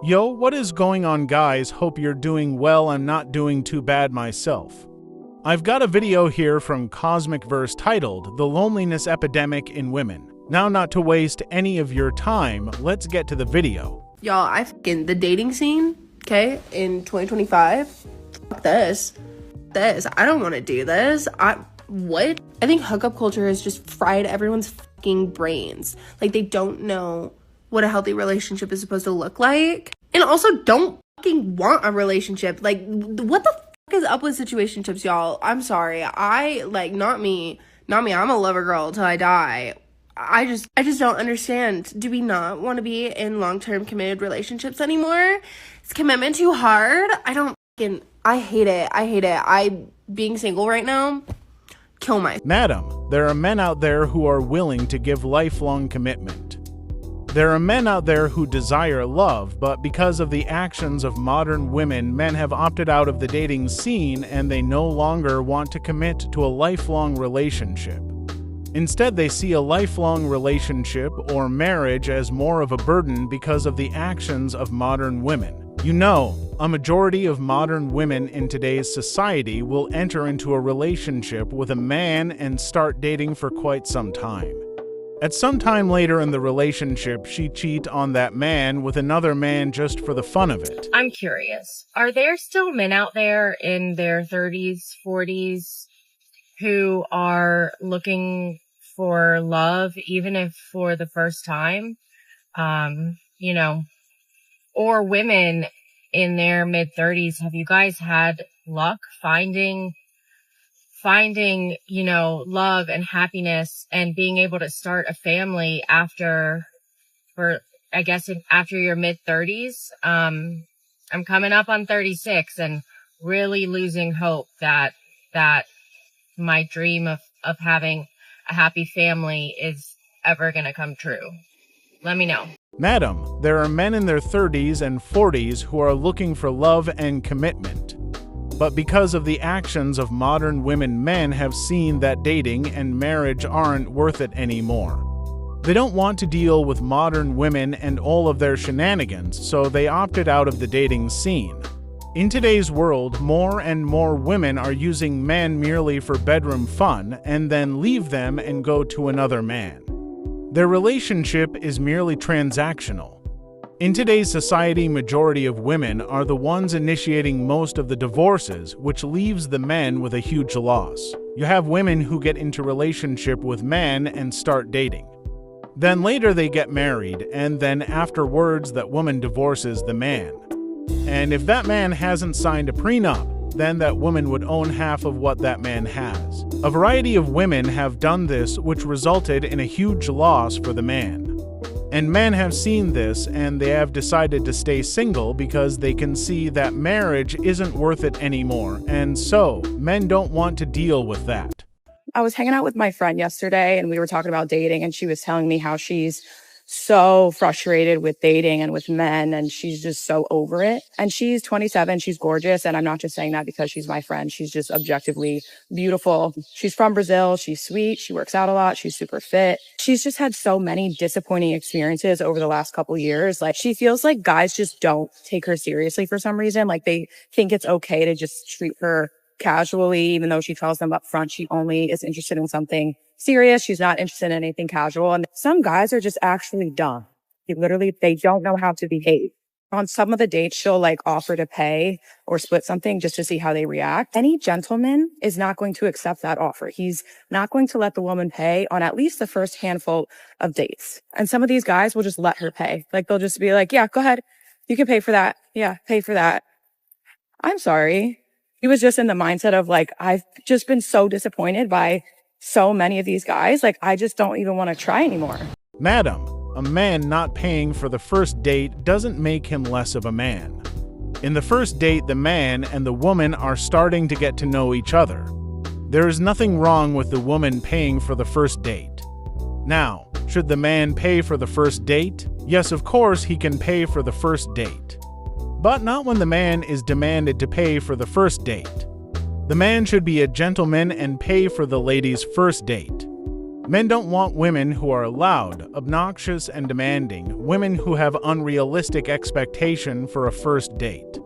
Yo, what is going on, guys? Hope you're doing well. I'm not doing too bad myself. I've got a video here from Cosmic Verse titled The Loneliness Epidemic in Women. Now, not to waste any of your time, let's get to the video. Y'all, the dating scene, okay, in 2025, fuck this. I don't want to do this. What? I think hookup culture has just fried everyone's fucking brains. Like, they don't know what a healthy relationship is supposed to look like. And also don't fucking want a relationship. Like, what the fuck is up with situationships, y'all? I'm sorry. Not me. I'm a lover girl till I die. I just don't understand. Do we not want to be in long-term committed relationships anymore? Is commitment too hard? I hate it. Being single right now, kill my... Madam, there are men out there who are willing to give lifelong commitment. There are men out there who desire love, but because of the actions of modern women, men have opted out of the dating scene and they no longer want to commit to a lifelong relationship. Instead, they see a lifelong relationship or marriage as more of a burden because of the actions of modern women. You know, a majority of modern women in today's society will enter into a relationship with a man and start dating for quite some time. At some time later in the relationship, she cheats on that man with another man just for the fun of it. I'm curious, are there still men out there in their 30s, 40s who are looking for love, even if for the first time? Or women in their mid-30s, have you guys had luck finding, love and happiness and being able to start a family after your mid-30s? I'm coming up on 36 and really losing hope that my dream of having a happy family is ever going to come true. Let me know. Madam, there are men in their 30s and 40s who are looking for love and commitment. But because of the actions of modern women, men have seen that dating and marriage aren't worth it anymore. They don't want to deal with modern women and all of their shenanigans, so they opted out of the dating scene. In today's world, more and more women are using men merely for bedroom fun and then leave them and go to another man. Their relationship is merely transactional. In today's society, majority of women are the ones initiating most of the divorces, which leaves the men with a huge loss. You have women who get into relationship with men and start dating. Then later they get married, and then afterwards that woman divorces the man. And if that man hasn't signed a prenup, then that woman would own half of what that man has. A variety of women have done this, which resulted in a huge loss for the man. And men have seen this and they have decided to stay single because they can see that marriage isn't worth it anymore, and so men don't want to deal with that. I was hanging out with my friend yesterday and we were talking about dating, and she was telling me how she's so frustrated with dating and with men, and she's just so over it. And she's 27, she's gorgeous, and I'm not just saying that because she's my friend. She's just objectively beautiful. She's from Brazil, she's sweet, she works out a lot, she's super fit. She's just had so many disappointing experiences over the last couple years. Like, she feels like guys just don't take her seriously for some reason. Like, they think it's okay to just treat her casually, even though she tells them up front she only is interested in something serious. She's not interested in anything casual. And some guys are just actually dumb. They don't know how to behave. On some of the dates, she'll offer to pay or split something just to see how they react. Any gentleman is not going to accept that offer. He's not going to let the woman pay on at least the first handful of dates. And some of these guys will just let her pay. They'll just be like, yeah, go ahead. You can pay for that. Yeah, pay for that. I'm sorry. He was just in the mindset of I've just been so disappointed by so many of these guys. I just don't even want to try anymore. Madam, a man not paying for the first date doesn't make him less of a man. In the first date, the man and the woman are starting to get to know each other. There is nothing wrong with the woman paying for the first date. Now, should the man pay for the first date? Yes, of course he can pay for the first date. But not when the man is demanded to pay for the first date. The man should be a gentleman and pay for the lady's first date. Men don't want women who are loud, obnoxious, and demanding, women who have unrealistic expectation for a first date.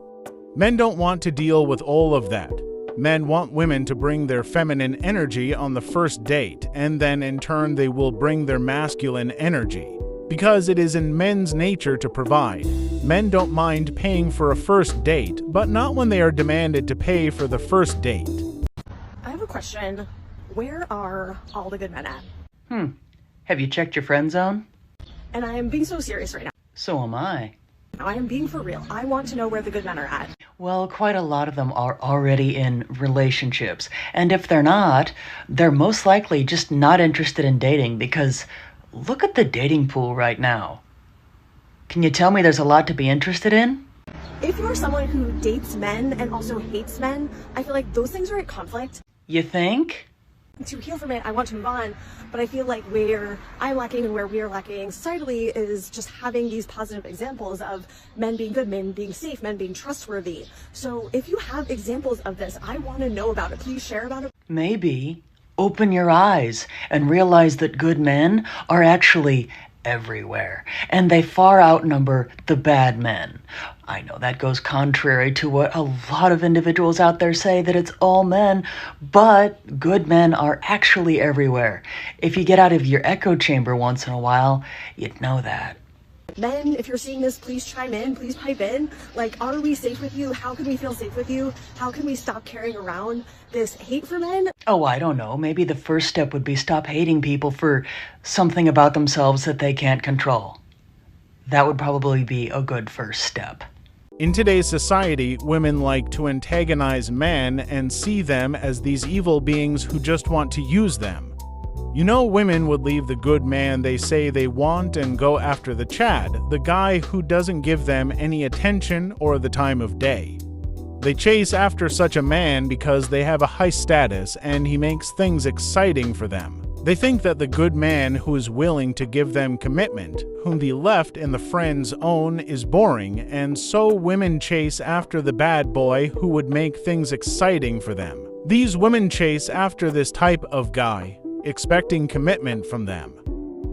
Men don't want to deal with all of that. Men want women to bring their feminine energy on the first date, and then in turn they will bring their masculine energy. Because it is in men's nature to provide. Men don't mind paying for a first date, but not when they are demanded to pay for the first date. I have a question. Where are all the good men at? Have you checked your friend zone? And I am being so serious right now. So am I. I am being for real. I want to know where the good men are at. Well, quite a lot of them are already in relationships. And if they're not, they're most likely just not interested in dating because look at the dating pool right now. Can you tell me there's a lot to be interested in? If you're someone who dates men and also hates men, I feel like those things are at conflict. You think? To heal from it, I want to move on, but I feel like where I'm lacking and where we are lacking societally is just having these positive examples of men being good, men being safe, men being trustworthy. So if you have examples of this, I want to know about it. Please share about it. Maybe. Open your eyes and realize that good men are actually everywhere, and they far outnumber the bad men. I know that goes contrary to what a lot of individuals out there say, that it's all men, but good men are actually everywhere. If you get out of your echo chamber once in a while, you'd know that. Men, if you're seeing this, please chime in, please pipe in. Like, are we safe with you? How can we feel safe with you? How can we stop carrying around this hate for men? Oh, I don't know. Maybe the first step would be stop hating people for something about themselves that they can't control. That would probably be a good first step. In today's society, women like to antagonize men and see them as these evil beings who just want to use them. You know, women would leave the good man they say they want and go after the Chad, the guy who doesn't give them any attention or the time of day. They chase after such a man because they have a high status and he makes things exciting for them. They think that the good man who is willing to give them commitment, whom the left in the friend's own, is boring, and so women chase after the bad boy who would make things exciting for them. These women chase after this type of guy, expecting commitment from them.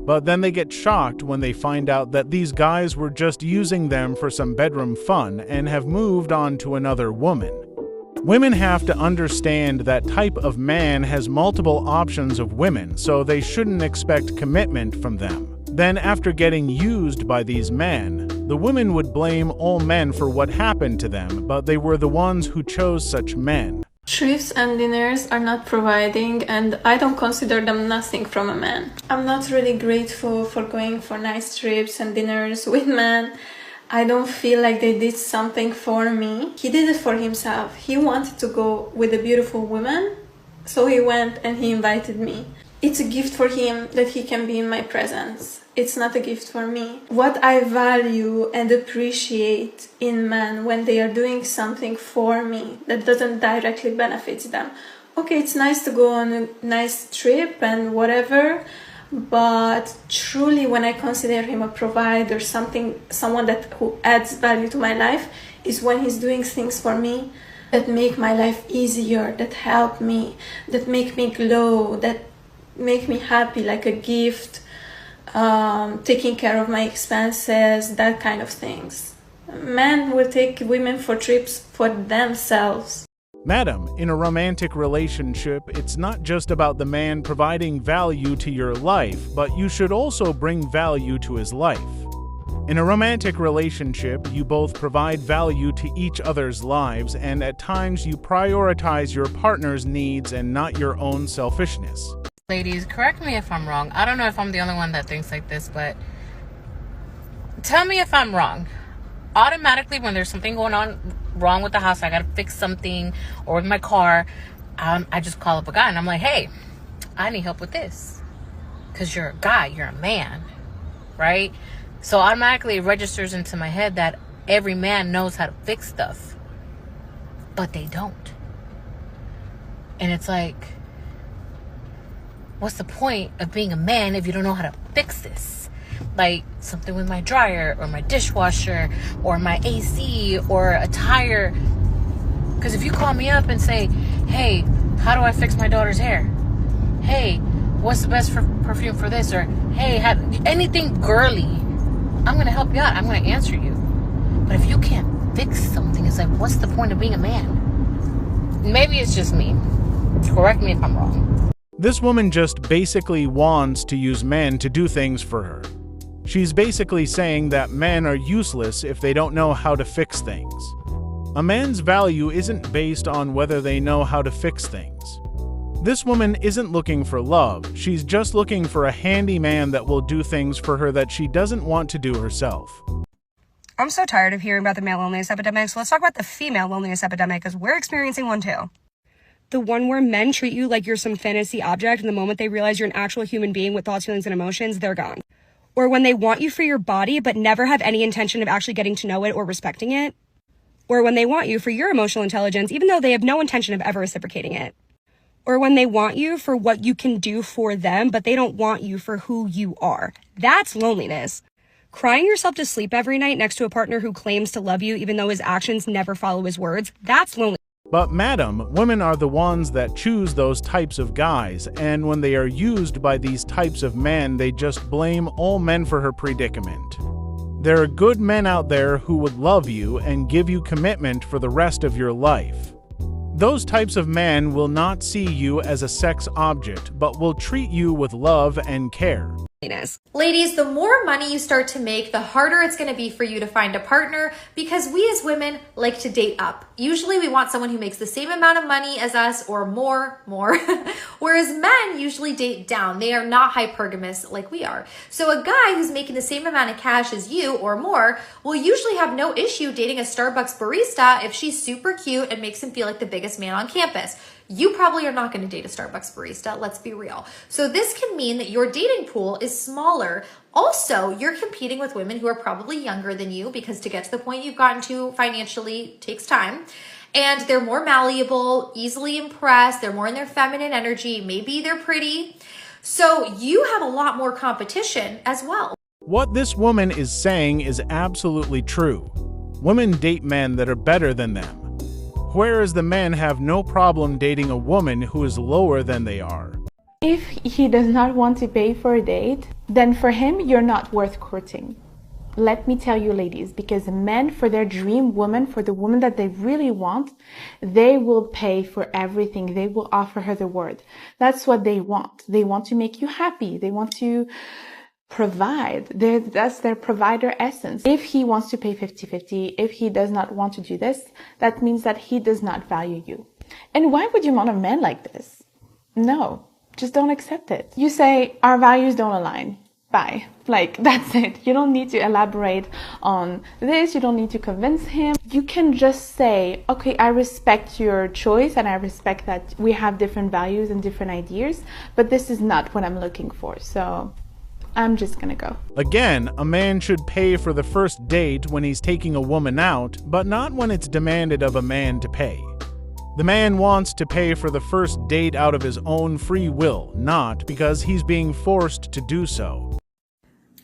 But then they get shocked when they find out that these guys were just using them for some bedroom fun and have moved on to another woman. Women have to understand that type of man has multiple options of women, so they shouldn't expect commitment from them. Then after getting used by these men, the women would blame all men for what happened to them, but they were the ones who chose such men. Trips and dinners are not providing, and I don't consider them nothing from a man. I'm not really grateful for going for nice trips and dinners with men. I don't feel like they did something for me. He did it for himself. He wanted to go with a beautiful woman, so he went and he invited me. It's a gift for him that he can be in my presence. It's not a gift for me. What I value and appreciate in men when they are doing something for me that doesn't directly benefit them. Okay, it's nice to go on a nice trip and whatever, but truly when I consider him a provider, someone who adds value to my life, is when he's doing things for me that make my life easier, that help me, that make me glow, that make me happy, like a gift, taking care of my expenses, that kind of things. Men will take women for trips for themselves. Madam, in a romantic relationship, it's not just about the man providing value to your life, but you should also bring value to his life. In a romantic relationship, you both provide value to each other's lives, and at times you prioritize your partner's needs and not your own selfishness. Ladies, correct me if I'm wrong. I don't know if I'm the only one that thinks like this, but tell me if I'm wrong. Automatically, when there's something going on wrong with the house, I gotta fix something, or with my car, I just call up a guy and I'm like, hey, I need help with this. Because you're a guy, you're a man, right? So automatically it registers into my head that every man knows how to fix stuff, but they don't. And it's like, what's the point of being a man if you don't know how to fix this? Like something with my dryer or my dishwasher or my AC or a tire. Because if you call me up and say, hey, how do I fix my daughter's hair? Hey, what's the best perfume for this? Or, hey, anything girly. I'm going to help you out. I'm going to answer you. But if you can't fix something, it's like, what's the point of being a man? Maybe it's just me. Correct me if I'm wrong. This woman just basically wants to use men to do things for her. She's basically saying that men are useless if they don't know how to fix things. A man's value isn't based on whether they know how to fix things. This woman isn't looking for love, she's just looking for a handy man that will do things for her that she doesn't want to do herself. I'm so tired of hearing about the male loneliness epidemic, so let's talk about the female loneliness epidemic, because we're experiencing one too. The one where men treat you like you're some fantasy object, and the moment they realize you're an actual human being with thoughts, feelings, and emotions, they're gone. Or when they want you for your body, but never have any intention of actually getting to know it or respecting it. Or when they want you for your emotional intelligence, even though they have no intention of ever reciprocating it. Or when they want you for what you can do for them, but they don't want you for who you are. That's loneliness. Crying yourself to sleep every night next to a partner who claims to love you even though his actions never follow his words, that's loneliness. But madam, women are the ones that choose those types of guys, and when they are used by these types of men, they just blame all men for her predicament. There are good men out there who would love you and give you commitment for the rest of your life. Those types of men will not see you as a sex object, but will treat you with love and care. Ladies, the more money you start to make, the harder it's going to be for you to find a partner, because we as women like to date up. Usually we want someone who makes the same amount of money as us or more, whereas men usually date down. They are not hypergamous like we are. So a guy who's making the same amount of cash as you or more will usually have no issue dating a Starbucks barista if she's super cute and makes him feel like the biggest man on campus. You probably are not going to date a Starbucks barista, let's be real. So this can mean that your dating pool is smaller. Also, you're competing with women who are probably younger than you, because to get to the point you've gotten to financially takes time. And they're more malleable, easily impressed, they're more in their feminine energy, maybe they're pretty. So you have a lot more competition as well. What this woman is saying is absolutely true. Women date men that are better than them, whereas the men have no problem dating a woman who is lower than they are. If he does not want to pay for a date, then for him, you're not worth courting. Let me tell you, ladies, because men, for their dream woman, for the woman that they really want, they will pay for everything. They will offer her the world. That's what they want. They want to make you happy. They want to provide. That's their provider essence. If he wants to pay 50-50, if he does not want to do this, that means that he does not value you. And why would you want a man like this? No, just don't accept it. You say, our values don't align. Bye. Like, that's it. You don't need to elaborate on this. You don't need to convince him. You can just say, okay, I respect your choice and I respect that we have different values and different ideas, but this is not what I'm looking for. So I'm just gonna go. Again, a man should pay for the first date when he's taking a woman out, but not when it's demanded of a man to pay. The man wants to pay for the first date out of his own free will, not because he's being forced to do so.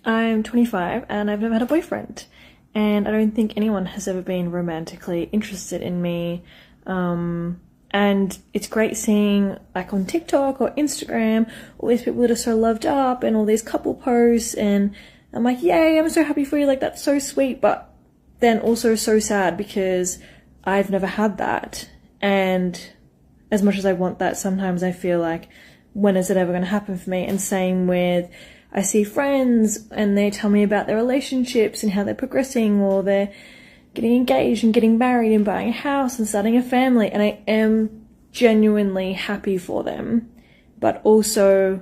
I'm 25 and I've never had a boyfriend, and I don't think anyone has ever been romantically interested in me. And it's great seeing, like, on TikTok or Instagram, all these people that are so loved up and all these couple posts, and I'm like, yay, I'm so happy for you, like, that's so sweet, but then also so sad because I've never had that. And as much as I want that, sometimes I feel like, when is it ever going to happen for me? And same with, I see friends and they tell me about their relationships and how they're progressing, or they're getting engaged and getting married and buying a house and starting a family, and I am genuinely happy for them, but also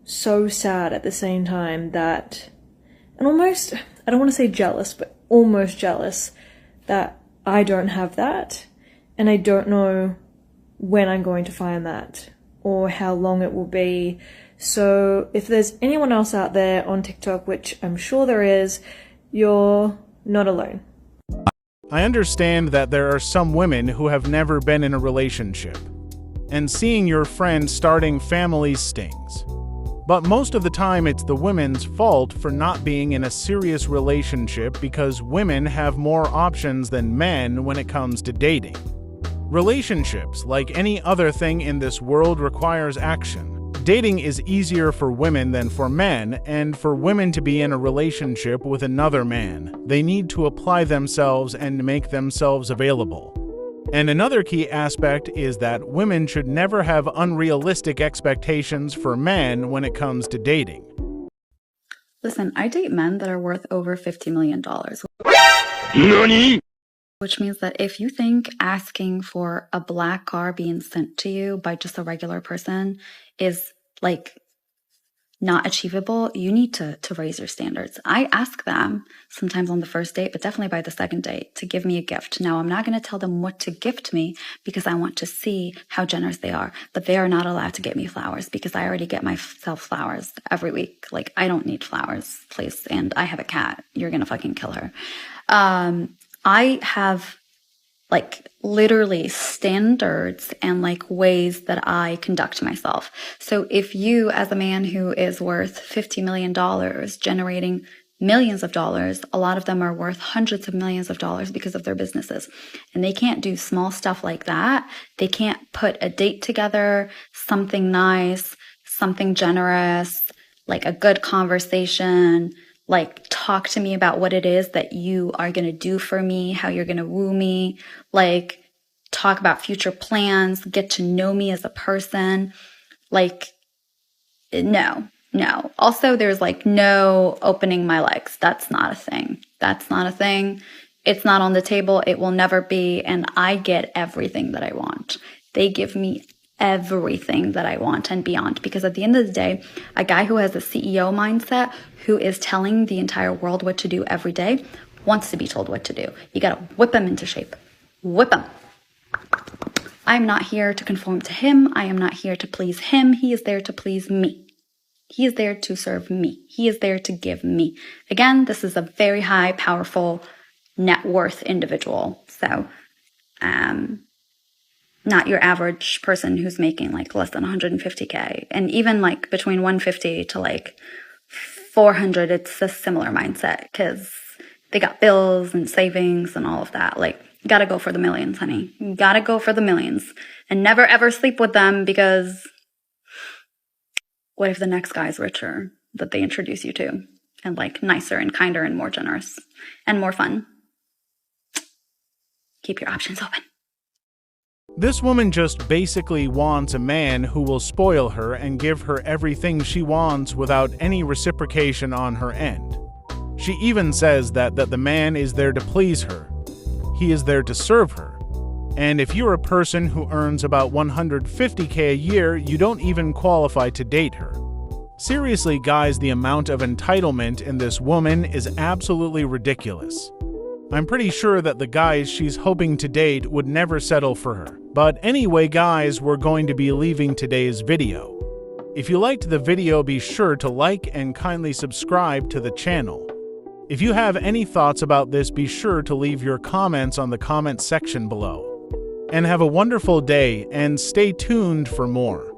so sad at the same time that, and almost, I don't want to say jealous, but almost jealous that I don't have that, and I don't know when I'm going to find that or how long it will be. So if there's anyone else out there on TikTok, which I'm sure there is, you're not alone. I understand that there are some women who have never been in a relationship, and seeing your friend starting families stings. But most of the time it's the women's fault for not being in a serious relationship, because women have more options than men when it comes to dating. Relationships, like any other thing in this world, requires action. Dating is easier for women than for men, and for women to be in a relationship with another man, they need to apply themselves and make themselves available. And another key aspect is that women should never have unrealistic expectations for men when it comes to dating. Listen, I date men that are worth over $50 million. NANI?! Which means that if you think asking for a black car being sent to you by just a regular person is like not achievable, you need to raise your standards. I ask them sometimes on the first date, but definitely by the second date, to give me a gift. Now, I'm not going to tell them what to gift me because I want to see how generous they are, but they are not allowed to get me flowers because I already get myself flowers every week. Like, I don't need flowers, please. And I have a cat. You're going to fucking kill her. I have like literally standards and like ways that I conduct myself. So if you, as a man who is worth $50 million, generating millions of dollars, a lot of them are worth hundreds of millions of dollars because of their businesses. And they can't do small stuff like that. They can't put a date together, something nice, something generous, like a good conversation, like talk to me about what it is that you are going to do for me, how you're going to woo me, like talk about future plans, get to know me as a person. Like, no. Also, there's like no opening my legs. That's not a thing. It's not on the table. It will never be. And I get everything that I want. They give me everything that I want and beyond. Because at the end of the day, a guy who has a CEO mindset, who is telling the entire world what to do every day, wants to be told what to do. You gotta whip him into shape. Whip him. I'm not here to conform to him. I am not here to please him. He is there to please me. He is there to serve me. He is there to give me. Again, this is a very high, powerful, net worth individual. So, not your average person who's making like less than 150K. And even like between 150 to like 400, it's a similar mindset because they got bills and savings and all of that. Like, you gotta go for the millions, honey. You gotta go for the millions. And never ever sleep with them because what if the next guy's richer that they introduce you to? And like nicer and kinder and more generous and more fun. Keep your options open. This woman just basically wants a man who will spoil her and give her everything she wants without any reciprocation on her end. She even says that the man is there to please her. He is there to serve her. And if you're a person who earns about 150K a year, you don't even qualify to date her. Seriously, guys, the amount of entitlement in this woman is absolutely ridiculous. I'm pretty sure that the guys she's hoping to date would never settle for her. But anyway, guys, we're going to be leaving today's video. If you liked the video, be sure to like and kindly subscribe to the channel. If you have any thoughts about this, be sure to leave your comments on the comment section below. And have a wonderful day, and stay tuned for more.